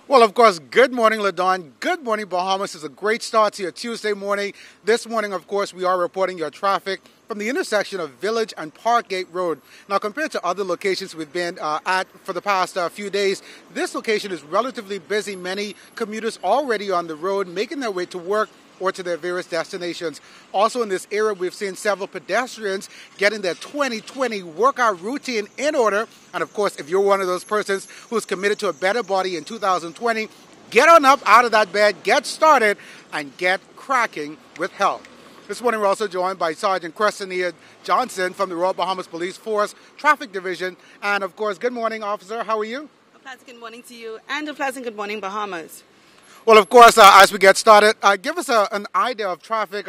Well, of course, good morning, Ladon. Good morning, Bahamas. It's a great start to your Tuesday morning. This morning, of course, we are reporting your traffic from the intersection of Village and Parkgate Road. Now, compared to other locations we've been at for the past few days, this location is relatively busy. Many commuters already on the road making their way to work or to their various destinations. Also in this area, we've seen several pedestrians getting their 2020 workout routine in order. And of course, if you're one of those persons who's committed to a better body in 2020, get on up out of that bed, get started, and get cracking with health. This morning, we're also joined by Sergeant Cressenia Johnson from the Royal Bahamas Police Force Traffic Division. And of course, good morning, officer. How are you? A pleasant good morning to you, and a pleasant good morning, Bahamas. Well, of course, as we get started, give us an idea of traffic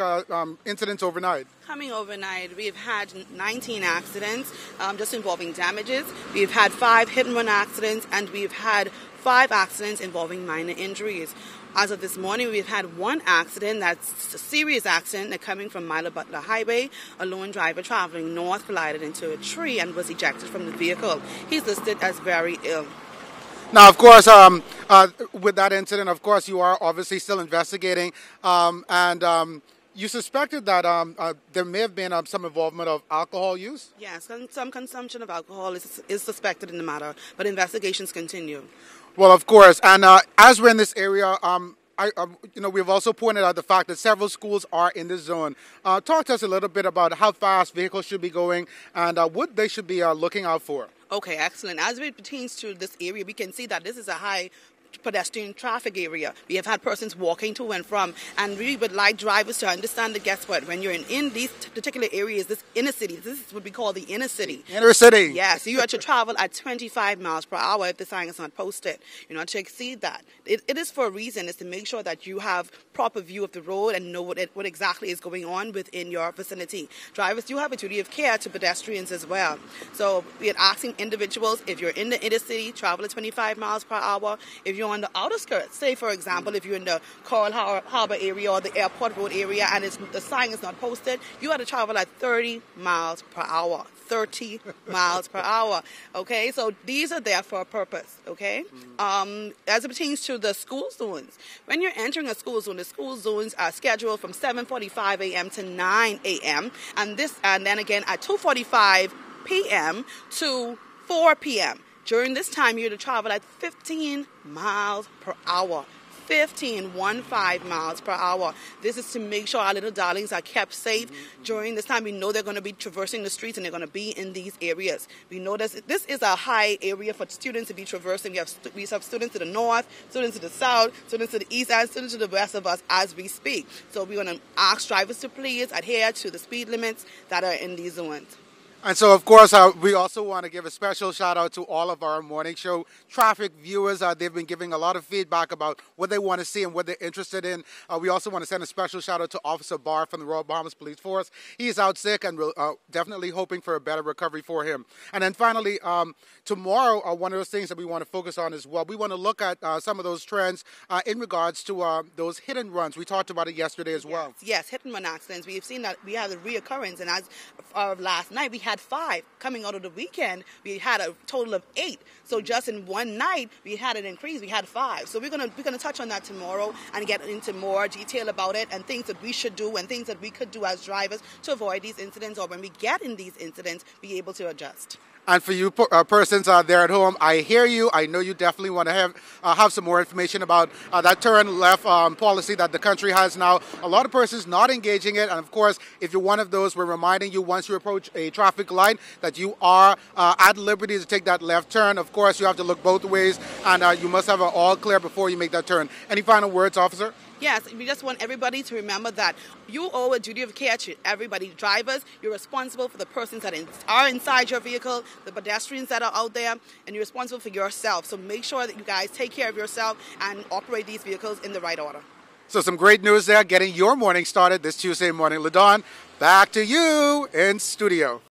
incidents overnight. Coming overnight, we've had 19 accidents just involving damages. We've had 5 hit-and-run accidents, and we've had 5 accidents involving minor injuries. As of this morning, we've had 1 accident that's a serious accident that coming from Milo Butler Highway. A lone driver traveling north collided into a tree and was ejected from the vehicle. He's listed as very ill. Now, of course, with that incident, of course, you are obviously still investigating, and you suspected that there may have been some involvement of alcohol use? Yes, some consumption of alcohol is suspected in the matter, but investigations continue. Well, of course, and as we're in this area, we've also pointed out the fact that several schools are in this zone. Talk to us a little bit about how fast vehicles should be going and what they should be looking out for. Okay, excellent. As it pertains to this area, we can see that this is a high pedestrian traffic area. We have had persons walking to and from, and we would like drivers to understand that, guess what, when you're in these particular areas, this inner city, this is what we call the inner city. Inner city. Yes, you are to travel at 25 miles per hour if the sign is not posted. You're not to exceed that. It is for a reason. It's to make sure that you have proper view of the road and know what exactly is going on within your vicinity. Drivers do have a duty of care to pedestrians as well. So we are asking individuals, if you're in the inner city, travel at 25 miles per hour. If you're on the outer skirts, say for example, if you're in the Coral Harbor area or the Airport Road area and the sign is not posted, you have to travel at 30 miles per hour. 30 miles per hour. Okay, so these are there for a purpose. Okay, as it pertains to the school zones, when you're entering a school zone, the school zones are scheduled from 7:45 a.m. to 9 a.m. and then again at 2:45 p.m. to 4 p.m. During this time, you're to travel at 15 miles per hour. 15 miles per hour. This is to make sure our little darlings are kept safe. During this time, we know they're going to be traversing the streets and they're going to be in these areas. We know this is a high area for students to be traversing. We have students to the north, students to the south, students to the east, and students to the west of us as we speak. So we're going to ask drivers to please adhere to the speed limits that are in these zones. And so, of course, we also want to give a special shout out to all of our morning show traffic viewers. They've been giving a lot of feedback about what they want to see and what they're interested in. We also want to send a special shout out to Officer Barr from the Royal Bahamas Police Force. He's out sick and we're definitely hoping for a better recovery for him. And then finally, tomorrow, one of those things that we want to focus on as well, we want to look at some of those trends in regards to those hit and runs. We talked about it yesterday as well. Yes, hit and run accidents. We've seen that we have the reoccurrence, and as of last night, we had 5. Coming out of the weekend, we had a total of 8. So just in one night, we had an increase. We had 5. So we're gonna touch on that tomorrow and get into more detail about it and things that we should do and things that we could do as drivers to avoid these incidents, or when we get in these incidents, be able to adjust. And for you persons there at home, I hear you. I know you definitely want to have some more information about that turn left policy that the country has now. A lot of persons not engaging it. And of course, if you're one of those, we're reminding you once you approach a traffic light that you are at liberty to take that left turn. Of course, you have to look both ways and you must have an all clear before you make that turn. Any final words, officer? Yes, we just want everybody to remember that you owe a duty of care to everybody. Drivers, you're responsible for the persons that are inside your vehicle, the pedestrians that are out there, and you're responsible for yourself. So make sure that you guys take care of yourself and operate these vehicles in the right order. So some great news there, getting your morning started this Tuesday morning. Ladon, back to you in studio.